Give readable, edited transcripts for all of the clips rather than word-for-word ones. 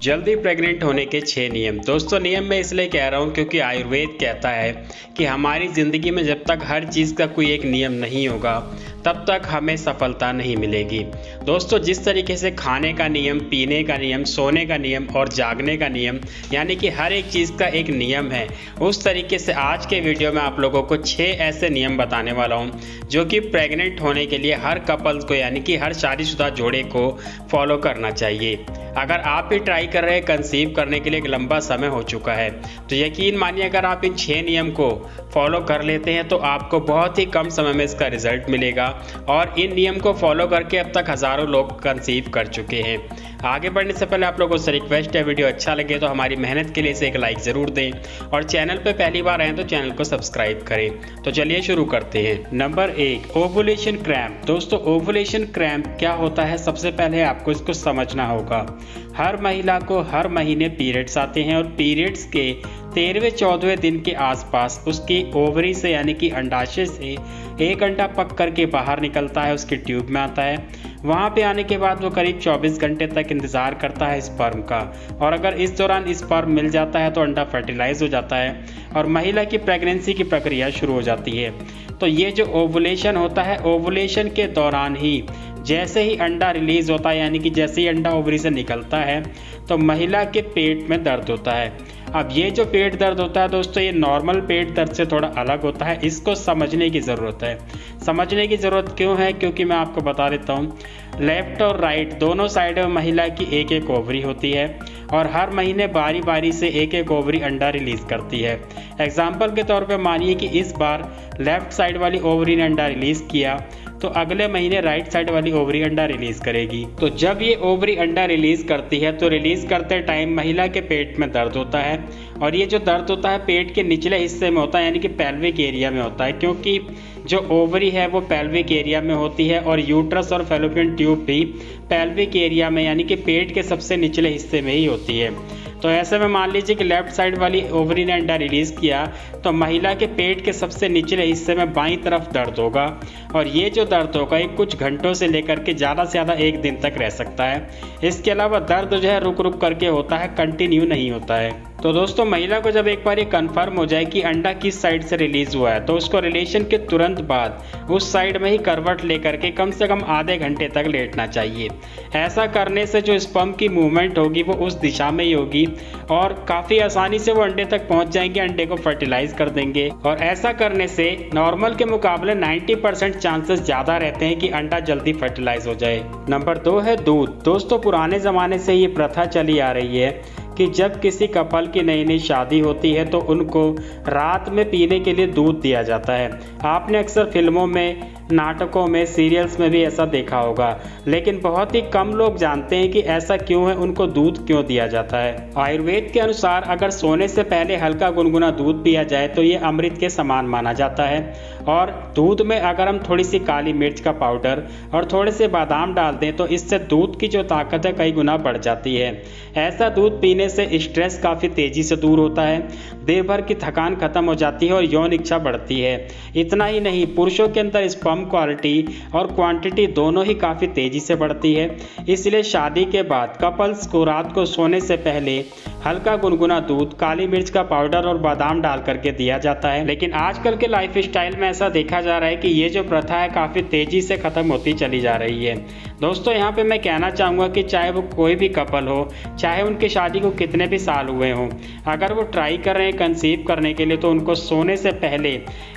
जल्दी प्रेग्नेंट होने के 6 नियम। दोस्तों नियम मैं इसलिए कह रहा हूँ क्योंकि आयुर्वेद कहता है कि हमारी ज़िंदगी में जब तक हर चीज़ का कोई एक नियम नहीं होगा तब तक हमें सफलता नहीं मिलेगी। दोस्तों जिस तरीके से खाने का नियम, पीने का नियम, सोने का नियम और जागने का नियम यानी कि हर एक चीज़ का एक नियम है, उस तरीके से आज के वीडियो में आप लोगों को 6 ऐसे नियम बताने वाला हूँ जो कि प्रेग्नेंट होने के लिए हर कपल्स को यानी कि हर शादीशुदा जोड़े को फॉलो करना चाहिए। अगर आप भी ट्राई कर रहे हैं कंसीव करने के लिए एक लंबा समय हो चुका है तो यकीन मानिए अगर आप इन 6 नियम को फॉलो कर लेते हैं तो आपको बहुत ही कम समय में इसका रिजल्ट मिलेगा और इन नियम को फॉलो करके अब तक हज़ारों लोग कंसीव कर चुके हैं। आगे बढ़ने से पहले आप लोगों से रिक्वेस्ट है, वीडियो अच्छा लगे तो हमारी मेहनत के लिए इसे एक लाइक ज़रूर दें और चैनल पर पहली बार आए तो चैनल को सब्सक्राइब करें। तो चलिए शुरू करते हैं। Number 1, ovulation cramp. दोस्तों ओवुलेशन क्रैम्प क्या होता है, सबसे पहले आपको इसको समझना होगा। हर महिला को हर महीने पीरियड्स आते हैं और पीरियड्स के 13वें-14वें दिन के आसपास उसकी ओवरी से यानी कि अंडाशय से एक अंडा पक करके बाहर निकलता है, उसके ट्यूब में आता है। वहाँ पे आने के बाद वो करीब 24 घंटे तक इंतज़ार करता है स्पर्म का और अगर इस दौरान स्पर्म मिल जाता है तो अंडा फर्टिलाइज हो जाता है और महिला की प्रेगनेंसी की प्रक्रिया शुरू हो जाती है। तो ये जो ओवुलेशन होता है, ओवुलेशन के दौरान ही जैसे ही अंडा रिलीज़ होता है यानी कि जैसे ही अंडा ओवरी से निकलता है तो महिला के पेट में दर्द होता है। अब ये जो पेट दर्द होता है दोस्तों, ये नॉर्मल पेट दर्द से थोड़ा अलग होता है, इसको समझने की ज़रूरत है। समझने की ज़रूरत क्यों है, क्योंकि मैं आपको बता देता हूँ। लेफ़्ट और राइट दोनों साइड में महिला की एक एक ओवरी होती है और हर महीने बारी बारी से एक एक ओवरी अंडा रिलीज़ करती है। एग्जाम्पल के तौर पे मानिए कि इस बार लेफ़्ट साइड वाली ओवरी ने अंडा रिलीज़ किया तो अगले महीने राइट साइड वाली ओवरी अंडा रिलीज़ करेगी। तो जब ये ओवरी अंडा रिलीज़ करती है तो रिलीज़ करते टाइम महिला के पेट में दर्द होता है और ये जो दर्द होता है पेट के निचले हिस्से में होता है यानी कि पेल्विक एरिया में होता है, क्योंकि जो ओवरी है वो पेल्विक एरिया में होती है और यूट्रस और फैलोपियन ट्यूब भी पेल्विक एरिया में यानी कि पेट के सबसे निचले हिस्से में ही होती है। तो ऐसे में मान लीजिए कि लेफ़्ट साइड वाली ओवरी ने अंडा रिलीज़ किया तो महिला के पेट के सबसे निचले हिस्से में बाईं तरफ दर्द होगा और ये जो दर्द होगा ये कुछ घंटों से लेकर के ज़्यादा से ज़्यादा 1 दिन तक रह सकता है। इसके अलावा दर्द जो है रुक रुक करके होता है, कंटिन्यू नहीं होता है। तो दोस्तों महिला को जब एक बार ये कंफर्म हो जाए कि अंडा किस साइड से रिलीज़ हुआ है तो उसको रिलेशन के तुरंत बाद उस साइड में ही करवट लेकर के कम से कम आधे घंटे तक लेटना चाहिए। ऐसा करने से जो स्पर्म की मूवमेंट होगी वो उस दिशा में ही होगी और काफ़ी आसानी से वो अंडे तक पहुंच जाएंगे, अंडे को फर्टिलाइज कर देंगे और ऐसा करने से नॉर्मल के मुकाबले 90% चांसेस ज़्यादा रहते हैं कि अंडा जल्दी फर्टिलाइज हो जाए। नंबर 2 है दूध। दोस्तों पुराने ज़माने से ये प्रथा चली आ रही है कि जब किसी कपल की नई नई शादी होती है तो उनको रात में पीने के लिए दूध दिया जाता है। आपने अक्सर फिल्मों में, नाटकों में, सीरियल्स में भी ऐसा देखा होगा, लेकिन बहुत ही कम लोग जानते हैं कि ऐसा क्यों है, उनको दूध क्यों दिया जाता है। आयुर्वेद के अनुसार अगर सोने से पहले हल्का गुनगुना दूध पिया जाए तो ये अमृत के समान माना जाता है और दूध में अगर हम थोड़ी सी काली मिर्च का पाउडर और थोड़े से बादाम डाल दें तो इससे दूध की जो ताकत है कई गुना बढ़ जाती है। ऐसा दूध पीने से स्ट्रेस काफ़ी तेज़ी से दूर होता है, देह भर की थकान खत्म हो जाती है और यौन इच्छा बढ़ती है। इतना ही नहीं, पुरुषों के अंदर स्पर्म क्वालिटी और क्वांटिटी दोनों ही काफ़ी तेज़ी से बढ़ती है। इसलिए शादी के बाद कपल्स को रात को सोने से पहले हल्का गुनगुना दूध, काली मिर्च का पाउडर और बादाम डाल करके दिया जाता है। लेकिन आजकल के लाइफ स्टाइल में ऐसा देखा जा रहा है कि ये जो प्रथा है काफ़ी तेज़ी से ख़त्म होती चली जा रही है। दोस्तों यहाँ पे मैं कहना चाहूँगा कि चाहे वो कोई भी कपल हो, चाहे उनकी शादी को कितने भी साल हुए हों, अगर वो ट्राई कर रहे हैं कंसीव करने के लिए तो उनको सोने से पहले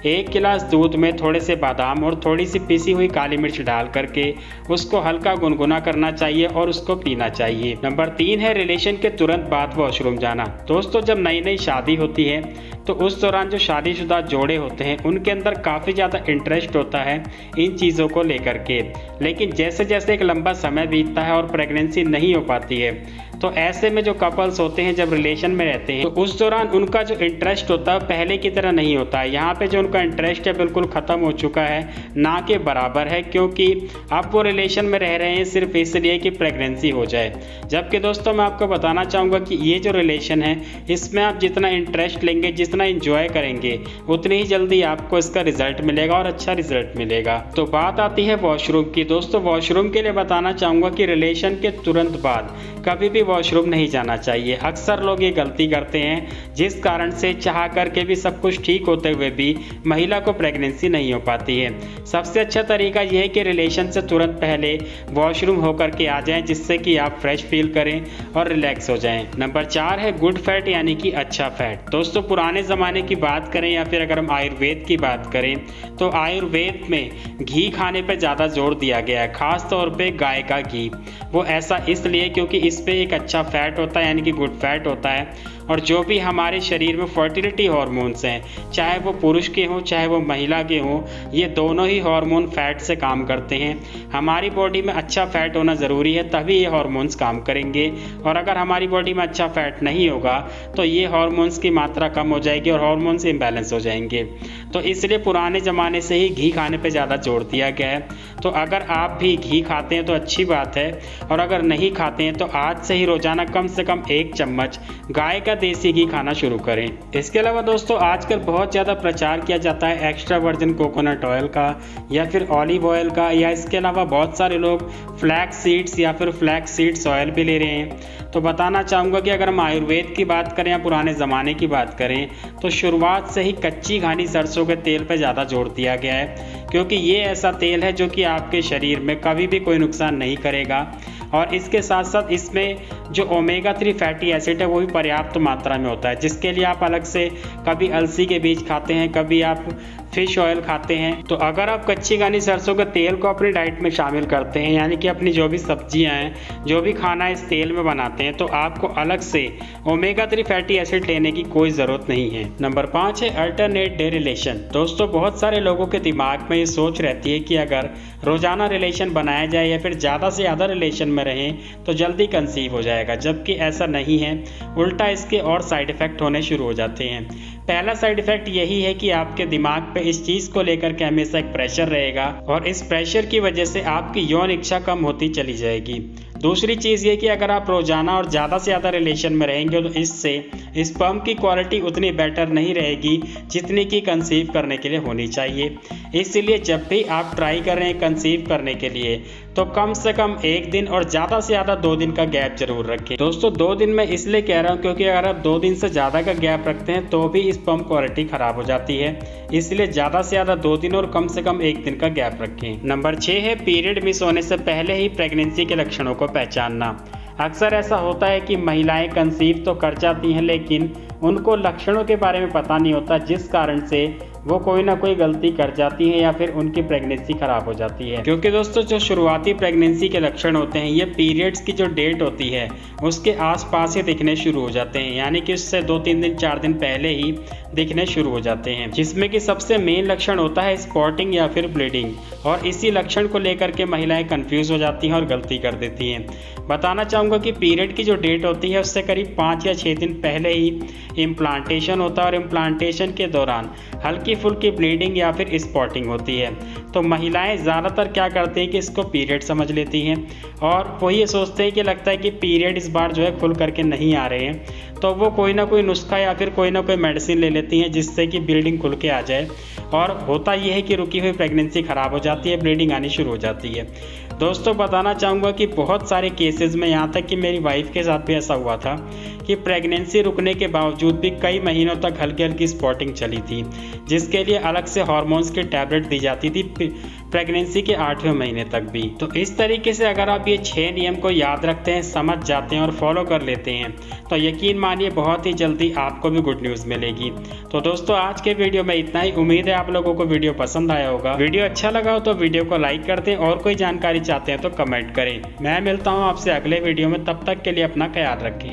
1 गिलास दूध में थोड़े से बादाम और थोड़ी सी पिसी हुई काली मिर्च डाल करके उसको हल्का गुनगुना करना चाहिए और उसको पीना चाहिए। नंबर 3 है रिलेशन के तुरंत बाद वॉशरूम जाना। दोस्तों जब नई नई शादी होती है तो उस दौरान जो शादीशुदा जोड़े होते हैं उनके अंदर काफ़ी ज़्यादा इंटरेस्ट होता है इन चीज़ों को लेकर के, लेकिन जैसे जैसे एक लंबा समय बीतता है और प्रेगनेंसी नहीं हो पाती है तो ऐसे में जो कपल्स होते हैं जब रिलेशन में रहते हैं तो उस दौरान उनका जो इंटरेस्ट होता है पहले की तरह नहीं होता है। यहाँ पे जो उनका इंटरेस्ट है बिल्कुल ख़त्म हो चुका है, ना के बराबर है, क्योंकि अब वो रिलेशन में रह रहे हैं सिर्फ इसलिए कि प्रेगनेंसी हो जाए। जबकि दोस्तों मैं आपको बताना चाहूँगा कि ये जो रिलेशन है इसमें आप जितना इंटरेस्ट लेंगे, जितना इंजॉय करेंगे, उतनी ही जल्दी आपको इसका रिजल्ट मिलेगा और अच्छा रिजल्ट मिलेगा। तो बात आती है वॉशरूम की। दोस्तों वॉशरूम के लिए बताना चाहूँगा कि रिलेशन के तुरंत बाद कभी भी वॉशरूम नहीं जाना चाहिए। अक्सर लोग ये गलती करते हैं जिस कारण से चाह करके भी सब कुछ ठीक होते हुए भी महिला को प्रेगनेंसी नहीं हो पाती है। सबसे अच्छा तरीका यह है कि रिलेशन से तुरंत पहले वॉशरूम होकर के आ जाएं, जिससे कि आप फ्रेश फील करें और रिलैक्स हो जाएं। नंबर 4 है गुड फैट यानी कि अच्छा फैट। दोस्तों पुराने ज़माने की बात करें या फिर अगर हम आयुर्वेद की बात करें तो आयुर्वेद में घी खाने पर ज़्यादा जोर दिया गया है, खास तौर पे गाय का घी। वो ऐसा इसलिए क्योंकि इस पे एक अच्छा फैट होता है यानी कि गुड फैट होता है, और जो भी हमारे शरीर में फर्टिलिटी हार्मोन्स हैं, चाहे वो पुरुष के हों चाहे वो महिला के हों, ये दोनों ही हार्मोन फैट से काम करते हैं। हमारी बॉडी में अच्छा फैट होना ज़रूरी है, तभी ये हार्मोन्स काम करेंगे, और अगर हमारी बॉडी में अच्छा फैट नहीं होगा तो ये हार्मोन्स की मात्रा कम हो जाएगी और हार्मोन्स इम्बैलेंस हो जाएंगे। तो इसलिए पुराने ज़माने से ही घी खाने पर ज़्यादा जोर दिया गया है। तो अगर आप भी घी खाते हैं तो अच्छी बात है, और अगर नहीं खाते हैं तो आज से ही रोज़ाना कम से कम 1 चम्मच गाय का देसी घी खाना शुरू करें। इसके अलावा दोस्तों आजकल बहुत ज़्यादा प्रचार किया जाता है एक्स्ट्रा वर्जिन कोकोनट ऑयल का या फिर ऑलिव ऑयल का, या इसके अलावा बहुत सारे लोग फ्लैक्स सीड्स या फिर फ्लैक्स सीड्स ऑयल भी ले रहे हैं। तो बताना चाहूँगा कि अगर हम आयुर्वेद की बात करें या पुराने ज़माने की बात करें तो शुरुआत से ही कच्ची घानी सरसों के तेल पर ज़्यादा जोर दिया गया है, क्योंकि ये ऐसा तेल है जो कि आपके शरीर में कभी भी कोई नुकसान नहीं करेगा, और इसके साथ साथ इसमें जो ओमेगा 3 फैटी एसिड है वो भी पर्याप्त मात्रा में होता है, जिसके लिए आप अलग से कभी अलसी के बीज खाते हैं, कभी आप फिश ऑयल खाते हैं। तो अगर आप कच्ची घानी सरसों के तेल को अपनी डाइट में शामिल करते हैं, यानी कि अपनी जो भी सब्जियां हैं, जो भी खाना इस तेल में बनाते हैं, तो आपको अलग से ओमेगा 3 फैटी एसिड लेने की कोई ज़रूरत नहीं है। नंबर 5 है अल्टरनेट डे रिलेशन। दोस्तों बहुत सारे लोगों के दिमाग में ये सोच रहती है कि अगर रोज़ाना रिलेशन बनाया जाए या फिर ज़्यादा से ज़्यादा रिलेशन में रहें तो जल्दी कंसीव हो जाएगा, जबकि ऐसा नहीं है। उल्टा इसके और साइड इफ़ेक्ट होने शुरू हो जाते हैं। पहला साइड इफ़ेक्ट यही है कि आपके दिमाग पे इस चीज़ को लेकर के हमेशा एक प्रेशर रहेगा, और इस प्रेशर की वजह से आपकी यौन इच्छा कम होती चली जाएगी। दूसरी चीज़ ये कि अगर आप रोज़ाना और ज़्यादा से ज़्यादा रिलेशन में रहेंगे तो इससे स्पर्म की क्वालिटी उतनी बेटर नहीं रहेगी जितनी कि कंसीव करने के लिए होनी चाहिए। इसलिए जब भी आप ट्राई कर रहे हैं कंसीव करने के लिए तो कम से कम 1 दिन और ज़्यादा से ज़्यादा 2 दिन का गैप जरूर रखें। दोस्तों 2 दिन मैं इसलिए कह रहा हूँ क्योंकि अगर आप 2 दिन से ज़्यादा का गैप रखते हैं तो भी स्पर्म क्वालिटी ख़राब हो जाती है, इसलिए ज़्यादा से ज़्यादा 2 दिन और कम से कम 1 दिन का गैप रखें। नंबर 6 है पीरियड मिस होने से पहले ही प्रेगनेंसी के लक्षणों को पहचानना। अक्सर ऐसा होता है कि महिलाएं कंसीव तो कर जाती हैं लेकिन उनको लक्षणों के बारे में पता नहीं होता, जिस कारण से वो कोई ना कोई गलती कर जाती हैं या फिर उनकी प्रेगनेंसी खराब हो जाती है। क्योंकि दोस्तों जो शुरुआती प्रेगनेंसी के लक्षण होते हैं ये पीरियड्स की जो डेट होती है उसके आसपास ही दिखने शुरू हो जाते हैं, यानी कि उससे 2-3 दिन 4 दिन पहले ही दिखने शुरू हो जाते हैं, जिसमें कि सबसे मेन लक्षण होता है स्पॉटिंग या फिर ब्लीडिंग, और इसी लक्षण को लेकर के महिलाएं कंफ्यूज हो जाती हैं और गलती कर देती हैं। बताना चाहूँगा कि पीरियड की जो डेट होती है उससे करीब 5 या 6 दिन पहले ही इम्प्लांटेशन होता है, और इम्प्लांटेशन के दौरान हल्की फुल्की ब्लीडिंग या फिर स्पॉटिंग होती है। तो महिलाएं ज़्यादातर क्या करती हैं कि इसको पीरियड समझ लेती हैं, और वो ये सोचते हैं कि लगता है कि पीरियड इस बार जो है खुल करके नहीं आ रहे हैं, तो वो कोई ना कोई नुस्खा या फिर कोई ना कोई मेडिसिन ले लेती हैं जिससे कि ब्लीडिंग खुल के आ जाए, और होता यह है कि रुकी हुई प्रेगनेंसी ख़राब हो जाती है, ब्लीडिंग आनी शुरू हो जाती है। दोस्तों बताना चाहूँगा कि बहुत सारे केसेस में, यहाँ तक कि मेरी वाइफ के साथ भी ऐसा हुआ था कि प्रेगनेंसी रुकने के बावजूद भी कई महीनों तक हल्की हल्की स्पॉटिंग चली थी, जिसके लिए अलग से हार्मोन्स की टैबलेट दी जाती थी प्रेगनेंसी के 8वें महीने तक भी। तो इस तरीके से अगर आप ये 6 नियम को याद रखते हैं, समझ जाते हैं और फॉलो कर लेते हैं तो यकीन मानिए बहुत ही जल्दी आपको भी गुड न्यूज़ मिलेगी। तो दोस्तों आज के वीडियो में इतना ही। उम्मीद है आप लोगों को वीडियो पसंद आया होगा। वीडियो अच्छा लगा हो तो वीडियो को लाइक कर दें, और कोई जानकारी चाहते हैं तो कमेंट करें। मैं मिलता हूँ आपसे अगले वीडियो में, तब तक के लिए अपना ख्याल रखें।